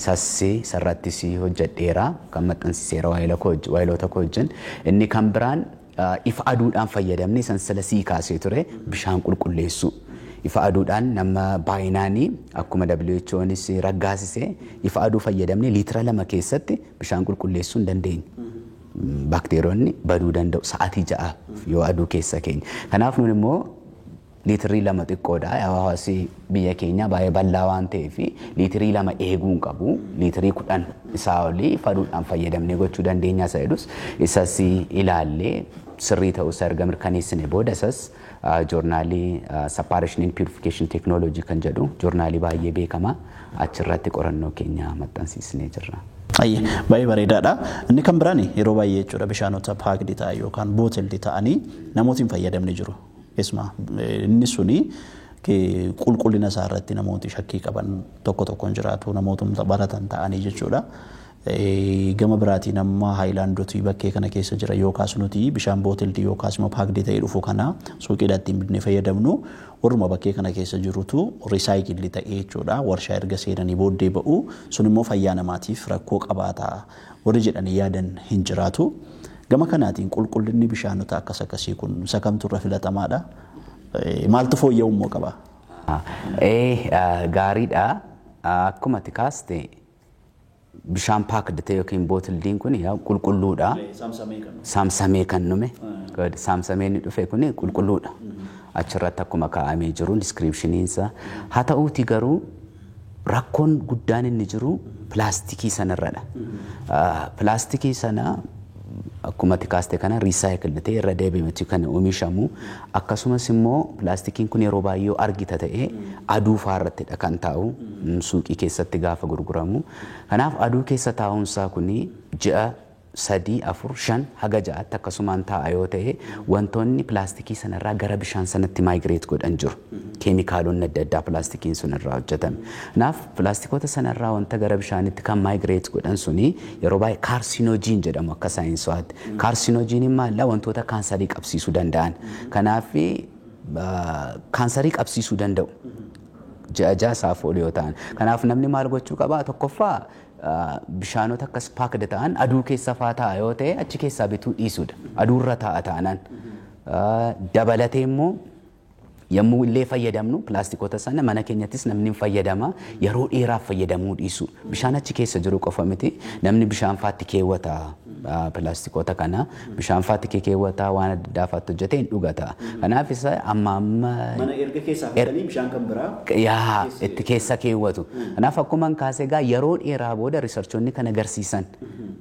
sassee sarrattis hojjedheera kan maxxansiiseera waayilota koo wajjin. Inni kan biraan ifa aduudhaan fayyadamne sansalasii kaasee ture bishaan qulqulleessuu. Ifa aduudhaan nama baay'inaanii akkuma WHO'nis raggaasise ifa aduu fayyadamne liitira 2 keessatti bishaan qulqulleessuu hin dandeenye. Bakteeriyoonni baduu danda'u sa'aatii 6 yoo aduu keessa keenya. Kanaaf nun immoo liitirii 2 xiqqoodha. Hawaasi biyya keenya baay'ee bal'aa waan ta'eef liitirii 2 eeguu hin qabu. Liitirii 10 isaa olii ifa aduudhaan fayyadamnee gochuu dandeenya isa jedhus isas ilaallee sirrii ta'us erga mirkaneessine booda isas joornaalii separation and purification technology kan jedhu joornaalii baay'ee beekamaa achirratti qorannoo keenya maxxansiisnee jirra. Baay'ee bareedaadha. Inni kan biraan yeroo baay'ee jechuudha bishaanota paakdii ta'an yookaan bootelii ta'anii namooti hin fayyadamne jiru. Keessumaa inni suni qulqullina isaa irratti namooti shakkii qaban tokkoon jiraatu namoota baratan ta'anii jechuudha. Gama biraatiin amma haayilaandotii bakkee kana keessa jira yookaas nuti bishaan bootiltii yookaas immoo paakdii ta'ee dhufu kana suuqiidhaatti bitnee fayyadamnu warruma bakkee kana keessa jirutu risaayikilii ta'ee jechuudha. Warshaa erga seenanii booddee ba'u sun immoo fayyaa namaatiif rakkoo qabaata warri jedhanii yaadan hin jiraatu. Gama kanaatiin qulqullinni bishaanota akkasii kun isa kamtu irra filatamaadha? Maaltu fooyya'ummoo qaba? Gaariidha. Akkuma ati kaaste bishaan paakdi ta'e yookiin bootildiin kun qulqulluudha. Saamsamee kan dhume. Saamsamee inni dhufe kun qulqulluudha. Achirratti akkuma kaa'amee jiru diskiripshiniinsa. Haa ta'uuti garuu rakkoon guddaan inni jiru pilaastikii sanarradha. Pilaastikii sana akkuma ati kaaste kana riisaayikilii ta'e irra deebi'amee kan oomishamu akkasumas immoo pilaastikiin kun yeroo baay'ee argita ta'e aduu faarrattidha kan taa'u suuqii keessatti gaafa gurguramu. Kanaaf aduu keessa taa'umsaa kun ji'a 3, 4, 5 haga 6tti akkasumaan taa'a yoo ta'e wantoonni pilaastikii sanarraa gara bishaan sanatti maayigireet godhan jiru. Keemikaalonni adda addaa pilaastikiin sunirraa hojjetame. Kanaaf pilaastikoota sanarraa wanta gara bishaanitti kan maayigireet godhan suni yeroo baay'ee kaarsinoojiin jedhamu akka saayinsaatti. Kaarsinoojiin maalla wantoota kaansarii qabsiisuu danda'an. Kanaaf kaansarii qabsiisuu danda'u. Ja'a isaaf oolu yoo ta'an. Kanaaf namni maal gochuu qaba? Tokkoffaa bishaanota akkas paakdi ta'an aduu keessa faa ta'a yoo ta'e achi keessaa bituu dhiisuudha. Aduurra taa'a ta'anan. Dabalatee immoo yommuu illee fayyadamnu pilaastikoota sana mana keenyattis namni fayyadama yeroo dheeraaf fayyadamuu dhiisu. Bishaan achi keessa jiru qofa miti namni bishaan faatti keewwata pilaastikoota kana bishaan faatti keewwata waan adda addaa faatti hojjetee hin dhugata. Kanaaf isa amma mana erga keessaa fudhatanii bishaan kan biraa itti keessa keewwatu. Kanaaf akkuma kaasee gaa yeroo dheeraa booda riisarchoonni kan agarsiisan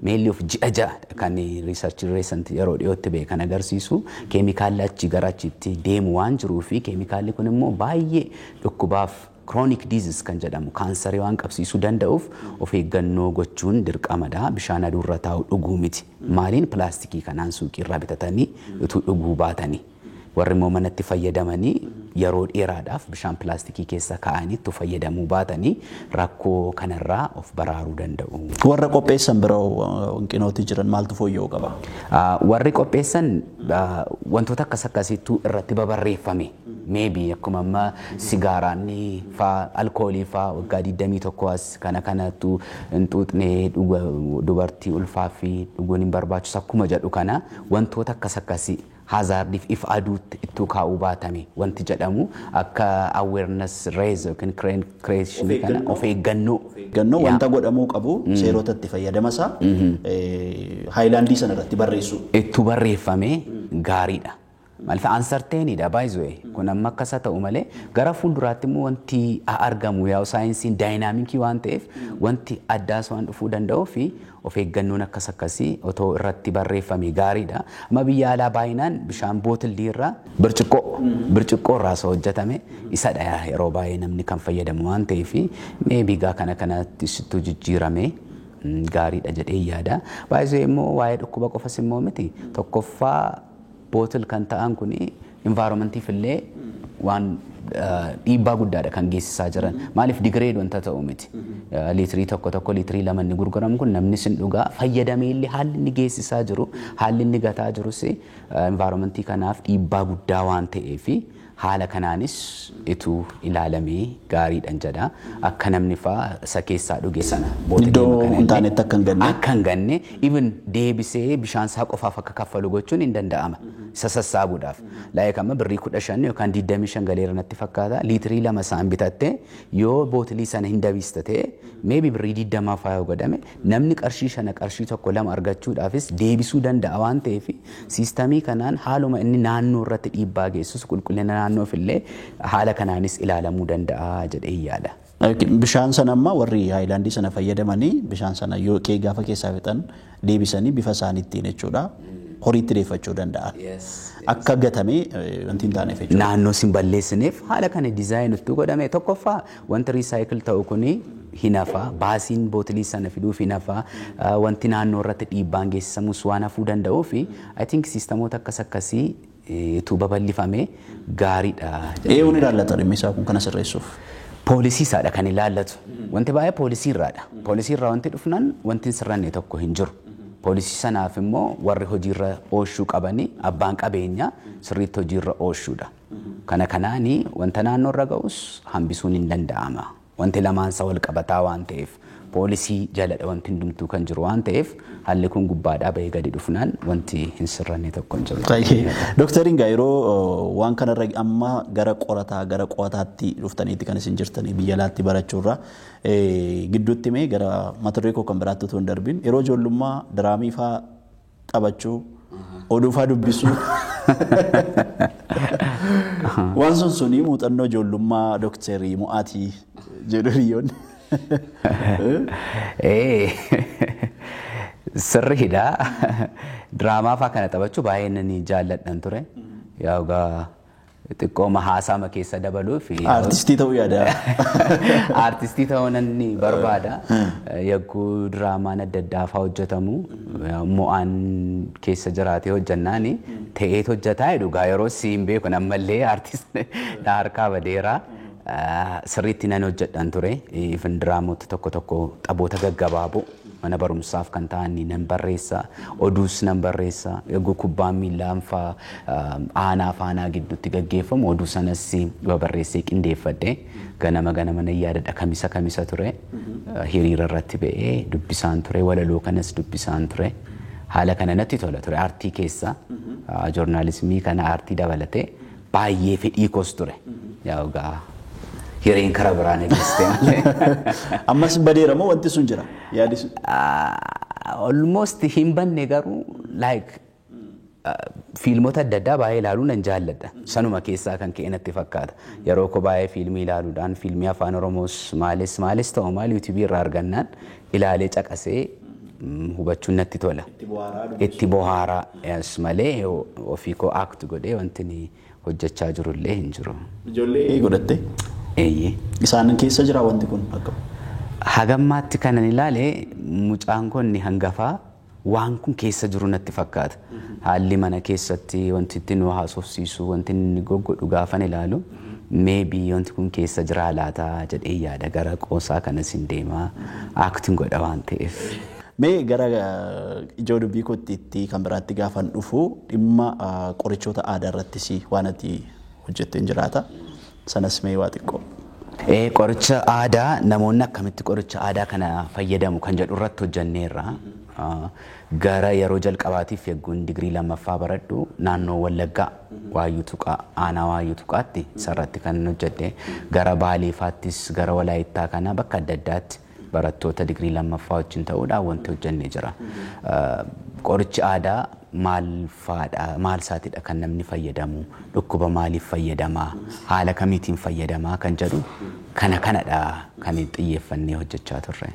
meelli of ji'a ja'a kan riisarchii reessanti yeroo dhiyootti ba'e kan agarsiisu keemikaalli achi gara achitti deemu waan jiruufi keemikaalli kun immoo baay'ee dhukkubaaf chronic disease kan jedhamu kaansarii waan qabsiisuu danda'uuf of eeggannoo gochuun dirqamadha. Bishaan aduurra taa'u dhuguu miti. Maaliin pilaastikii kanaan suuqiirraa bitatanii utuu dhuguu baatanii warri immoo manatti fayyadamanii yeroo dheeraadhaaf bishaan pilaastikii keessa kaa'anii itti fayyadamuu baatanii rakkoo kanarraa of baraaruu danda'u. Warra qopheessan biroo hanqinooti jiran maaltu fooyya'uu qaba? Warri qopheessan wantoota akkasiitu irratti babarreeffame. Maybe akkuma amma sigaaraanni faa alkoolii faa waggaa 21 as kana kanatu hin xuuxnee dubartii ulfaa fi dhuguun hin barbaachisu akkuma jedhu kana wantoota akkasii hazardiif if aduutti ittuu kaa'uu baatame wanti jedhamu akka awareness raise yookiin creation kana of eeggannoo wanta godhamuu qabu seerota itti fayyadamasaa haayilaandii sana irratti barreessu. Ittuu barreeffame gaariidha. Maaliif uncertainidha baay'ee kun amma akkasa ta'u malee gara fuulduraatti immoo wanti argamu yaa'u saayinsiin daayinaamikii waan ta'eef wanti addaas waan dhufuu danda'uu fi of eeggannoon akkasii otoo irratti barreeffame gaariidha. Amma biyya alaa baay'inaan bishaan bootildii irraa birciqqoo irraa isa hojjetame isadha yeroo baay'ee namni kan fayyadamu waan ta'eef meebii gaa kanatti sittuu jijjiirame gaariidha jedhee yaada. Baay'ee immoo waa'ee dhukkuba qofas immoo miti tokkoffaa bootil kan ta'an kun environmentiif illee waan dhiibbaa guddaadha kan geessisaa jiran. Maaliif digireed wanta ta'u miti. Liitirii tokko liitirii 2 inni gurguramu kun namni sin dhugaa fayyadamee illee haalli inni geessisaa jiru haalli inni gataa jirus environmentii kanaaf dhiibbaa guddaa waan ta'eef haala kanaanis ituu ilaalamee gaariidhaan jedha. Akka namni faa isa keessaa dhuge sana iddoo hin taanetti akka hin ganne even deebisee bishaan isaa qofaaf akka kaffalu gochuun hin danda'ama. Isa sassaabuudhaaf. Laayik amma birrii 15 yookaan 25 galeera natti fakkaata. Liitirii 2 isaan bitatte yoo bootilii sana hin dabistate maybe birrii 20 faa yoo godhame namni qarshii 1 argachuudhaafis deebisuu danda'a waan ta'eef siistamii kanaan haaluma inni naannoo irratti dhiibbaa geessus qulqullina naannoof illee haala kanaanis ilaalamuu danda'a jedhee yaada. Bishaan sana amma warri haayilaandii sana fayyadamanii bishaan sana yoo gaafa keessaa fixan deebisanii bifa isaaniittiin jechuudha. Horiitti deeffachuu danda'a. Akka gatamee wanti hin taaneef jechuudha. Naannoo sin balleessineef haala kana diizaayiniitu godhame tokkoffaa wanti riisaayikil ta'u kuni hinafa baasiin bootilii sana fiduuf hinafa wanti naannoo irratti dhiibbaan geessisamus waan hafuu danda'uu fi I think siistamoota akkasii tu babal'ifame gaariidha. Eewwan ilaallata dhimmi isaa kun kana sirreessuuf. poolisii isaadha kan ilaallatu. Wanti baay'ee poolisii irraadha. Poolisii irraa wanti dhufnan wanti hin sirranne tokko hin jiru. Poolisii sanaaf immoo warri hojiirra ooshuu qabanii abbaan qabeenyaa sirriitti hojiirra ooshuudha. Kana kanaanii wanta naannoo irra ga'us hambisuun hin danda'ama. Wanti lamaansa wal qabataa waan ta'eef poolisii jaladha wanti hundumtuu kan jiru waan ta'eef haalli kun gubbaadhaa bahee gadi dhufnaan wanti hin sirranne tokko hin jiru. Doktariin gaa yeroo waan kanarra amma gara qo'ataatti dhuftaniitti kan isin jirtanii biyya alaatti barachuurra gidduutti mee gara mata duree koo kan biraatti utuu hin darbin yeroo ijoollummaa diraamii fa'aa taphachuu oduu fa'aa dubbisuu waan sunii muuxannoo ijoollummaa Doktarii Mo'aatii jedhu hiriyoonni. Sirriidha. Diraamaa fa'aa kana taphachuu baay'ee nan jaalladhan ture. Yaa egaa xiqqooma haasaama keessa dabaluuf. Artistii ta'uu yaada. Artistii ta'uu nan barbaada. Yagguu diraamaan adda addaa fa'aa hojjetamu mo'aan keessa jiraatee hojjannaan ta'eet hojjetaa jedhu gaa yeroo siin beeku ammallee artistii harkaa badeera. Sirriitti nan hojjedhan ture. Ifin diraamoota tokko tokko taphoota gaggabaaboo mana barumsaaf kan ta'an nan barreessa. Oduus nan barreessa. Yagguu kubbaan miillaan fa'aa aanaa faanaa gidduutti gaggeeffamu oduu sanas barreessee qindeeffadhe. Ganama nan yaadadha kamisa ture. Hiriira irratti ba'ee dubbisaan ture. Walaloo kanas dubbisaan ture. Haala kana natti tola ture. Aartii keessa joornaalismii kana aartii dabalatee baay'ee fedhii koos ture. Yaa egaa hireen karaa biraan eegisitee malee. Ammas badeera moo wanti sun jira yaadi sun? Almost hin banne garuu like fiilmota adda addaa baay'ee ilaaluu nan jaalladha. Sanuma keessaa kan ka'e natti fakkaata. Yeroo ko baay'ee fiilmii ilaaluudhaan fiilmii afaan Oromoos maalis ta'u maal yuutuubii irraa argannaan ilaalee caqasee hubachuun natti tola. Itti bohaaraa malee ofii koo act godhee wanti hojjechaa jirullee hin jiru. Ijoollee godhatte? Eeyyee. Isaan keessa jira wanti kun akkam? Hagammaatti kanan ilaale mucaan konni hangafaa waan kun keessa jiru natti fakkaata. Haalli mana keessatti wanti itti nu haasofsiisu wanti inni goggodhu gaafan ilaalu maybe wanti kun keessa jira laata jedhee yaada gara qoosaa kanas hin deemaa acting godha waan ta'eef. Mee gara ijoo dubbii kootti kan biraatti gaafan dhufu dhimma qorichoota aadaa irrattis waan ati hojjetteen jiraata. Sanas mee waa xiqqoo. Qoricha aadaa namoonni akkamitti qoricha aadaa kana fayyadamu kan jedhu irratti hojjenneerra. Gara yeroo jalqabaatiif yagguun digirii lammaffaa baradhu naannoo Wallaggaa Waayyuu Tuqaa aanaa Waayyuu Tuqaatti isarratti kan hojjedhe gara Baaleefaattis gara Walaayittaa kana bakka adda addaatti barattoota digirii lammaffaa wajjin ta'uudhaan wanti hojjennee jira. Qorichi aadaa maal isaatiidha kan namni fayyadamu dhukkuba maaliif fayyadamaa haala kamiitiin fayyadamaa kan jedhu kanadha kan xiyyeeffannee hojjechaa turre.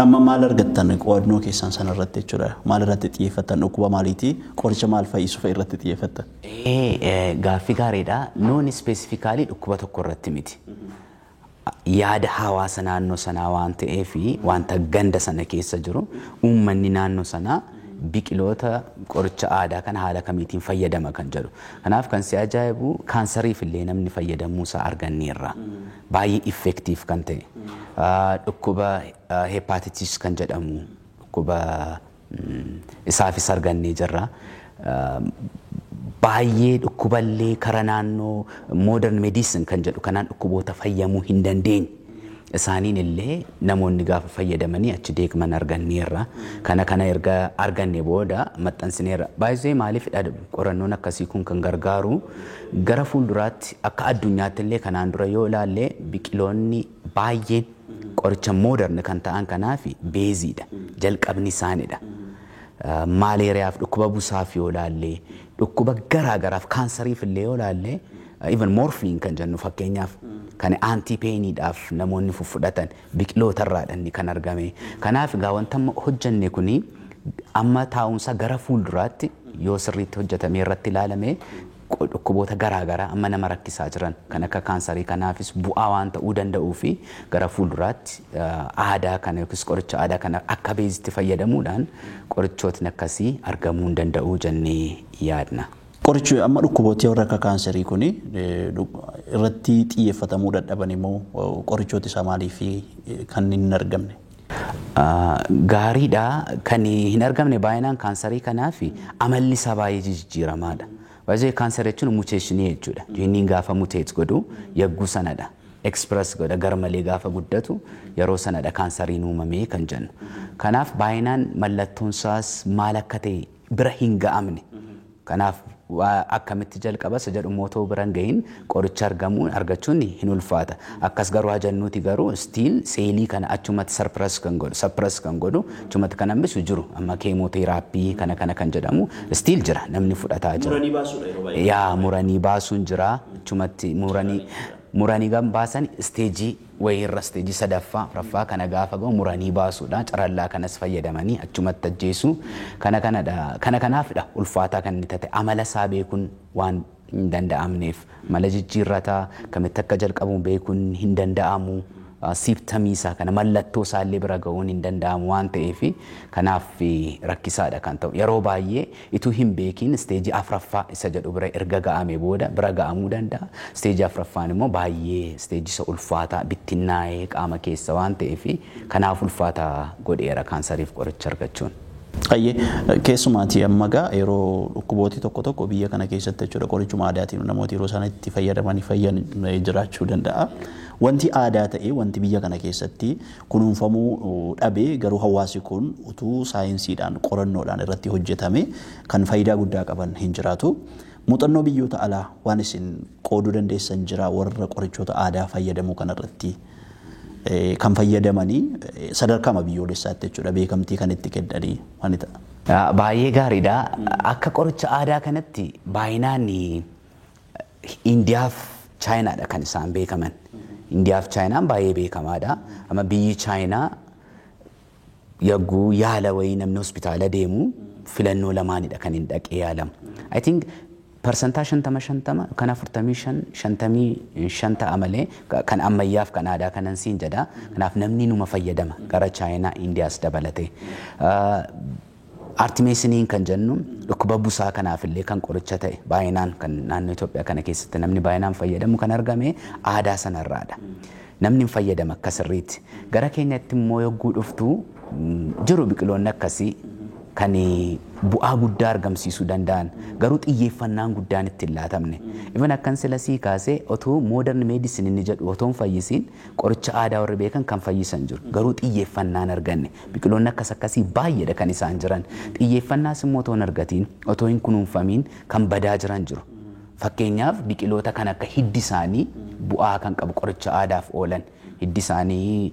Amma maal argattan qo'annoo keessan sana irratti jechuudha? Maal irratti xiyyeeffattan dhukkuba maaliitii qoricha maal fayyisu fa'i irratti xiyyeeffattan? Gaaffii gaariidha. Noon ispeesifikaalii dhukkuba tokko irratti miti. Yaada hawaasa naannoo sanaa waan ta'eef wanta ganda sana keessa jiru uummanni naannoo sanaa biqiloota qoricha aadaa kana haala kamiitiin fayyadama kan jedhu. Kanaaf kan si ajaa'ibu kaansariif illee namni fayyadamuu isaa arganneerra. Baay'ee effektiif kan ta'e. Dhukkuba hepatitis kan jedhamu dhukkuba isaafis argannee jirra. Baay'ee dhukkuballee karaa naannoo modern medicine kan jedhu kanaan dhukkuboota fayyamuu hin dandeenye. Isaaniin illee namoonni gaafa fayyadamanii achi deegman arganneerra. Kana erga arganne booda maxxansineerra. Baay'ee maaliifidha qorannoon akkasii kun kan gargaaru gara fuulduraatti akka addunyaatti illee kanaan dura yoo ilaalle biqiloonni baay'een qoricha modern kan ta'an kanaaf beeziidha. Jalqabni isaaniidha. Maaleeriyaaf dhukkuba busaaf yoo ilaalle dhukkuba garaagaraaf kaansariif illee yoo ilaalle even morphine kan jennu fakkeenyaaf kan antipeeniidhaaf namoonni fudhatan biqiloota irraadhaan kan argame. Kanaaf egaa wanta hojjenne kuni amma taa'umsa gara fuulduraatti yoo sirriitti hojjetamee irratti ilaalame dhukkuboota garaagaraa amma nama rakkisaa jiran kan akka kaansarii kanaafis bu'aa waan ta'uu danda'uu fi gara fuulduraatti aadaa kana yookiis qoricha aadaa kana akka beezitti fayyadamuudhaan qorichootni akkasii argamuu danda'uu jennee yaadna. Qorichi amma dhukkuboota warra akka kaanserii kuni irratti xiyyeeffatamuu dadhaban immoo qorichooti isaa maaliif kan hin argamne? Gaariidha kan hin argamne baay'inaan kaanserii kanaaf amalli isaa baay'ee jijjiiramaadha. Baay'ee kaanserii jechuun muteeshinii jechuudha. Jiiniin gaafa muteet godhu yagguu sanadha. Express godha garmalee gaafa guddatu yeroo sanadha kaanseriin uumamee kan jennu. Kanaaf baay'inaan mallattoon isaas maal akka ta'e bira hin ga'amne. Kanaaf akkamitti jalqaba isa jedhu mootoo biran gahin qoricha argachuun hin ulfaata. Akkas garuu hajannuuti garuu stiil seelii kana achumatti suppress kan godhu achumatti kan hambisu jiru. Amma keemooteraappii kana kan jedhamu stiil jira namni fudhataa jira. Muranii baasuudha yeroo baay'ee. Yaa muranii baasuun jira achumatti muranii gan baasan isteejii wayirra isteejii sadaffaa raffaa kana gaafa gahu muranii baasuudha carallaa kanas fayyadamanii achumatti ajjeesu kana kanaafidha ulfaataa kan inni ta'e amala isaa beekuun waan hin danda'amneef mala jijjiirrataa kamitti akka jalqabuun beekuun hin danda'amu siiftamii isaa kana mallattoo isaallee bira gahuun hin danda'amu waan ta'eef kanaaf rakkisaadha kan ta'u yeroo baay'ee ituu hin beekin isteejii afraffaa isa jedhu bira erga ga'ame booda bira ga'amuu danda'a isteejii afraffaan immoo baay'ee isteejii isa ulfaataa bittinnaa'ee qaama keessa waan ta'eef kanaaf ulfaataa godheera kaanseriif qoricha argachuun. Keessumaatii amma gaa yeroo dhukkubooti tokko biyya kana keessatti jechuudha qorichuma aadaatiin namooti yeroo sana itti fayyadamanii fayyan jiraachuu danda'a. Wanti aadaa ta'e wanti biyya kana keessatti kunuunfamuu dhabee garuu hawaasi kun utuu saayinsiidhaan qorannoodhaan irratti hojjetame kan faayidaa guddaa qaban hin jiraatu. Muuxannoo biyyoota alaa waan isin qooduu dandeessan jira warra qorichoota aadaa fayyadamuu kanarratti kan fayyadamanii sadarkaa biyyoolessaatti jechuudha beekamtii kan itti kennanii waan ta'a. Baay'ee gaariidha. Akka qoricha aadaa kanatti baay'inaan Indiyaaf Chaayinaadha kan isaan beekaman. Indiyaaf Chaayinaan baay'ee beekamaadha. Amma biyyi Chaayinaa yagguu yaala wayii namni hospitaala deemu filannoo lamaanidha kan hin dhaqee yaalamu. I think persentaa 50 kan 55 malee kan ammayyaaf kan aadaa kanan siin jedha. Kanaaf namni numa fayyadama gara Chaayinaa Indiyaas dabalate. Artimeesiniin kan jennu dhukkuba busaa kanaafillee kan qoricha ta'e baay'inaan kan naannoo Itoophiyaa kana keessatti namni baay'inaan fayyadamu kan argame aadaa sanarraadha. Namni hin fayyadama akka sirriitti. Gara keenyatti immoo yogguu dhuftu jiru biqiloonni akkasii kan bu'aa guddaa argamsiisuu danda'an garuu xiyyeeffannaan guddaan itti hin laatamne. Even akkan silasii kaasee otoo modern medicine inni jedhu otoo hin fayyisiin qoricha aadaa warri beekan kan fayyisan jiru garuu xiyyeeffannaan arganne biqiloonni akkasii baay'eedha kan isaan jiran xiyyeeffannaas immoo otoo hin argatiin otoo hin kunuunfamiin kan badaa jiran jiru. Fakkeenyaaf biqiloota kan akka hiddi isaanii bu'aa kan qabu qoricha aadaaf oolan. Hiddi isaanii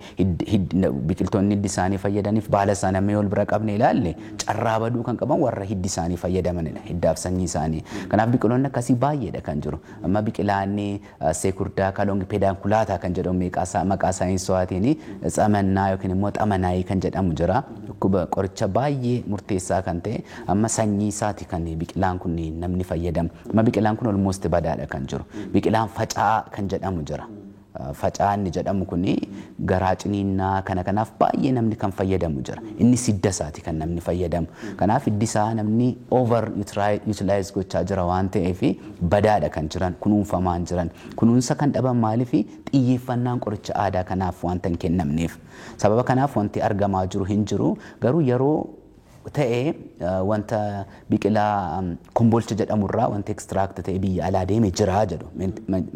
biqiltoonni hiddi isaanii fayyadaniif baala isaanii amma yoo bira qabne ilaalle carraa baduu kan qaban warra hiddi isaanii fayyadamanidha hiddaaf sanyii isaanii. Kanaaf biqiloonni akkasii baay'eedha kan jiru. Amma biqilaanni seekurdaa kalongi pedaankulaataa kan jedhamu maqaa saayinsawaatiin tsamannaa yookiin immoo xamanaayii kan jedhamu jira. Dhukkuba qoricha baay'ee murteessaa kan ta'e amma sanyii isaati kan biqilaan kun namni fayyadamu. Amma biqilaan kun almost badaadha kan jiru. Biqilaan faca'aa kan jedhamu jira. Facaanni jedhamu kuni garaa ciniinnaa kanaaf baay'ee namni kan fayyadamu jira. Inni hidda isaati kan namni fayyadamu. Kanaaf hiddi isaa namni over utilize gochaa jira waan ta'eef badaadha kan jiran kunuunfamaan jiran. Kunuunsa kan dhaban maaliif xiyyeeffannaan qoricha aadaa kanaaf wanta hin kennamneef. Sababa kanaaf wanti argamaa jiru hin jiru garuu yeroo ta'e wanta biqilaa kombolcha jedhamurraa wanta ekstiraakti ta'e biyya alaa deeme jira jedhu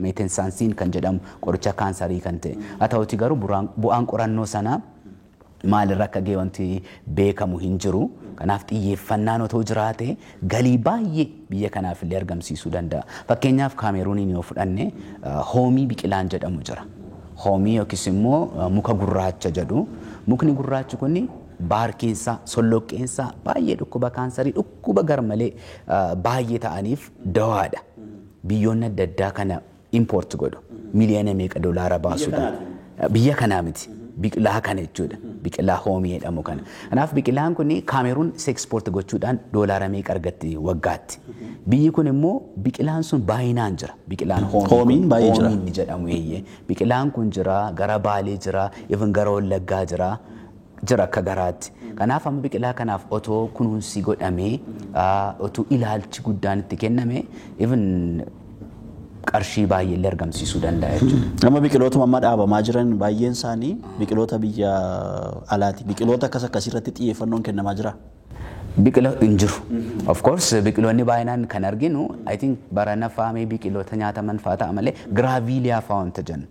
meetensaansiin kan jedhamu qoricha kaansarii kan ta'e haa ta'uti garuu bu'aan qorannoo sanaa maalirra akka ga'e wanti beekamu hin jiru. Kanaaf xiyyeeffannaan otoo jiraate galii baay'ee biyya kanaaf illee argamsiisuu danda'a. Fakkeenyaaf Kaameruuniin yoo fudhanne hoomii biqilaan jedhamu jira. Hoomii yookiis immoo muka gurraacha jedhu. Mukni gurraachi kun baarkiinsaa solloqqeensaa baay'ee dhukkuba kaansarii dhukkuba garmalee baay'ee ta'aniif dawaadha. Biyyoonni adda addaa kana import godhu miliyoona meeqa doolaara baasuudha. Biyya kanaa miti. Biqilaa kana jechuudha. Biqilaa hoomii jedhamu kana. Kanaaf biqilaan kun Kaameruun export gochuudhaan doolaara meeqa argatti waggaatti. Biyyi kun immoo biqilaan sun baay'inaan jira. Biqilaan hoomiin baay'ee jira. Hoomiin jedhamu eeyyee. Biqilaan kun jira, gara Baalee jira, even gara Wallaggaa jira. jira akka garaatti. Kanaaf amma biqilaa kanaaf otoo kunuunsi godhamee otoo ilaalchi guddaan itti kenname even qarshii baay'ee illee argamsiisuu danda'a jechuudha. Nama biqiloota amma dhaabamaa jiran baay'een isaanii biqiloota biyya alaati. Biqiloota akkasii irratti xiyyeeffannoon kennamaa jira. Biqila hin jiru. Of course biqiloonni baay'inaan kan arginu I think barana faamee biqiloota nyaataman fa'aa ta'a malee giraaviiliyaa fa'aa wanta jennu.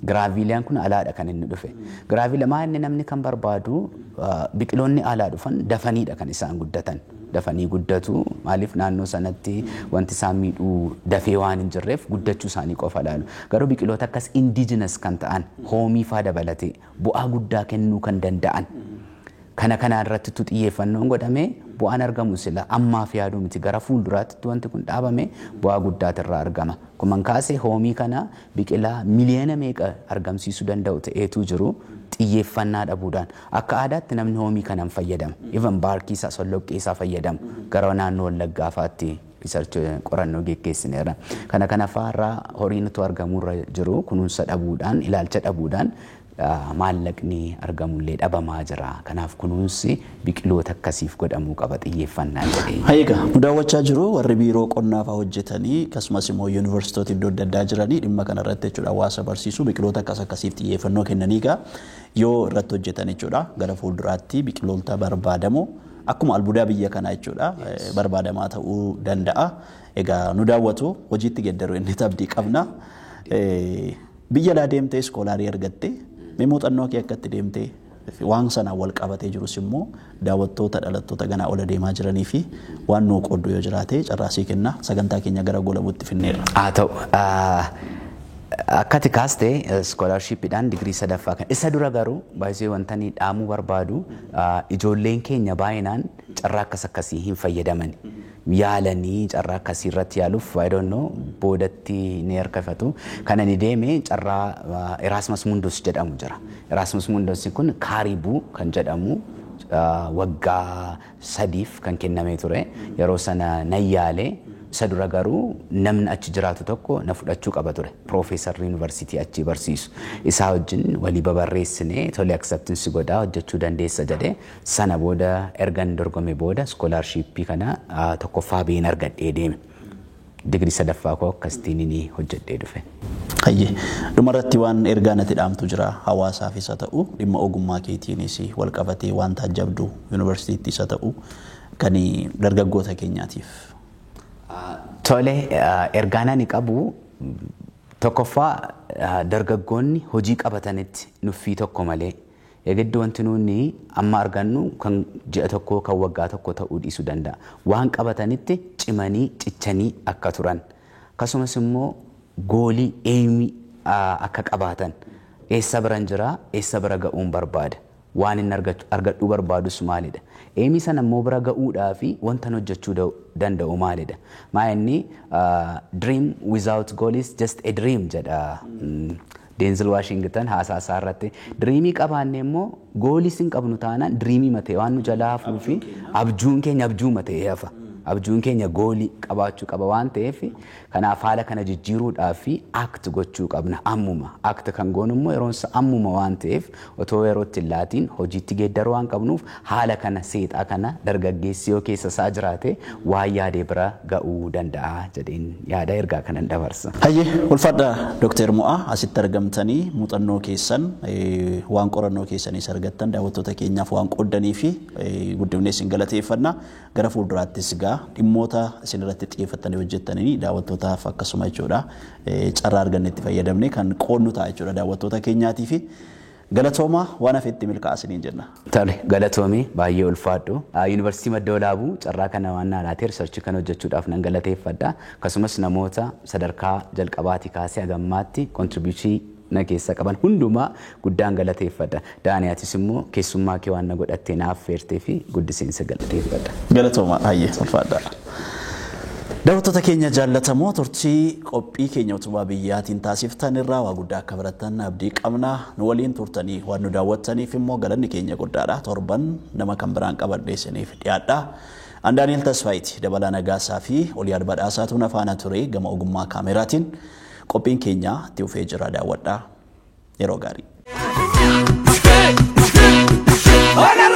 Giraaviiliyaan kun alaadha kan inni dhufe. Giraaviiliyaa inni namni kan barbaadu biqiloonni alaa dhufan dafaniidha kan isaan guddatan. Dafanii guddatu maaliif naannoo sanatti wanti isaan miidhuu dafee waan hin jirreef guddachuu isaanii qofa ilaalu. Garuu biqiloota akkas indigenous kan ta'an hoomii fa'aa dabalatee bu'aa guddaa kennuu kan danda'an. Kana irratti xiyyeeffannoon godhamee bu'aan argamu sila ammaaf yaaduu miti gara fuulduraatti wanti kun dhaabame bu'aa guddaatu irraa argama. Kuman kaasee hoomii kana biqilaa miliyoona meeqa argamsiisuu danda'u ta'eetu jiru xiyyeeffannaa dhabuudhaan akka aadaatti namni hoomii kana hin fayyadamu. Even baarkii isaa solloqqee isaa fayyadamu gara naannoo Wallaggaa fa'aatti research qorannoo geggeessineera. Kana fa'aarraa horiin utuu argamurra jiru kunuunsa dhabuudhaan ilaalcha dhabuudhaan maallaqni argamullee dhabamaa jira. Kanaaf kunuunsi biqiloota akkasiif godhamuu qaba xiyyeeffannaa jedhee. Hayiga nu daawwachaa jiru warri biiroo qonnaa fa'aa hojjetanii akkasumas immoo yuunivarsiitota iddoo adda addaa jiranii dhimma kana irratti jechuudha hawaasa barsiisuu biqiloota akkasiif xiyyeeffannoo kennanii yoo irratti hojjetan jechuudha gara fuulduraatti biqiloota barbaadamoo akkuma albuudaa biyya kanaa jechuudha barbaadamaa ta'uu danda'a. Egaa nu daawwatu hojiitti geddaru inni tabdii qabna. Biyya laa deemtee iskoolaarii argatte muuxannoo kee akkatti deemtee waan sanaan wal qabatee jirus immoo daawwattoota dhalattoota ganaa ola deemaa jiranii fi waan nuu qooddu yoo jiraate carraasii kenna sagantaa keenya gara goolabuutti finneerra. Haa ta'u akkati kaastee iskoolaarshiippiidhaan digirii sadaffaa kan isa dura garuu baay'ee wanta ni dhaamuu barbaadu ijoolleen keenya baay'inaan carraa akkasii hin fayyadaman. Yaalanii carraa akkasii irratti yaaluuf I don't know boodatti ni harkifatu. Kana ni deeme carraa Erasmus Mundus jedhamu jira. Erasmus Mundus kun kaaribuu kan jedhamu waggaa 3 kan kennamee ture. Yeroo sana nan yaalee isa dura garuu namni achi jiraatu tokko na fudhachuu qaba ture. Profeesarri yuunivarsiitii achi barsiisu. Isaa wajjin walii babarreessinee tolee acceptance godhaa hojjechuu dandeessa jedhee sana booda ergan dorgome booda iskoolaarshiippii kana tokkoffaa biin argadhee deeme. Digirii sadaffaa koo akkasitiin ni hojjedhee dhufe. Hayyee dhumarratti waan ergaa natti dhaamtu jira hawaasaafis haa ta'u dhimma ogummaa keetiinis wal qabatee waan taajjabdu yuunivarsiitiis haa ta'u kan dargaggoota keenyaatiif. Tole ergaan ani qabu tokkoffaa dargaggoonni hojii qabatanitti nuffii tokko malee eegiddu wanti nuuni amma argannu kan ji'a tokko kan waggaa tokko ta'uu dhiisuu danda'a. Waan qabatanitti cimanii cichanii akka turan akkasumas immoo goolii eemii akka qabaatan eessa biran jira eessa bira ga'uun barbaada. Waan inni argadhuu barbaadus maalidha. Eemii sana immoo bira ga'uudhaa fi wanta hojjechuu danda'u maalidha. Inni dream without goal is just a dream jedha. Denzel Washington haasaa isaa irratti dreamii qabaanne immoo goolii sin qabnu taanaan dreamii matee waan nu jalaa hafuu fi abjuun keenya abjuu matee hafa. Abjuun keenya goolii qabaachuu qaba waan ta'eef kanaaf haala kana jijjiiruudhaaf fi act gochuu qabna ammuma. Act kan goonu immoo yeroonsa ammuma waan ta'eef otoo yerootti laatiin hojiitti geeddaruu waan qabnuuf haala kana seexaa kana dargaggeessi yoo keessa isaa jiraate waan yaadee bira ga'uu danda'a jedheen yaada ergaa kanan dabarsa. Hayyee ulfaadha Dr. Mo'aa asitti argamtanii muuxannoo keessan waan qorannoo keessanis argattan daawwattoota keenyaaf waan qooddanii fi guddinee isin galateeffanna gara fuulduraattis dhimmoota isin irratti xiyyeeffatanii hojjettanii daawwattootaaf akkasuma jechuudha carraa argannetti fayyadamne kan qoodnu ta'a jechuudha daawwattoota keenyaatii fi galatooma waan hafetti milkaa'asiniin jenna. Tole galatoomii baay'ee ulfaadhu. Yuunivarsiitii Madda Walaabuu carraa kana waan naalaatee riisarchii kan hojjechuudhaaf nan galateeffadha. Akkasumas namoota sadarkaa jalqabaatii kaasee hagammaatti kontribiushii na keessa qaban hundumaa guddaan galateeffadha. Daaniyaatis immoo keessummaa kee waan na godhattee naaf feertee fi guddiseensa galateeffadha. Galatooma hayyee ulfaadha. Daawwattoota keenya jaallatamoo turtii qophii keenya utubaa biyyaatiin taasiftan irraa waa guddaa akka barattan abdii qabna. Nu waliin turtanii waan nu daawwattaniif immoo galanni keenya guddaadha. Torban nama kan biraan qabadhee isiniif dhiyaadha. Daani'eel Tasfaayiiti dabalaa nagaasaa fi Oliyaad Badhaasaatuun afaana ture gama ogummaa kaameraatiin qophiin keenya itti fufee jira daawwadhaa yeroo gaarii. Hola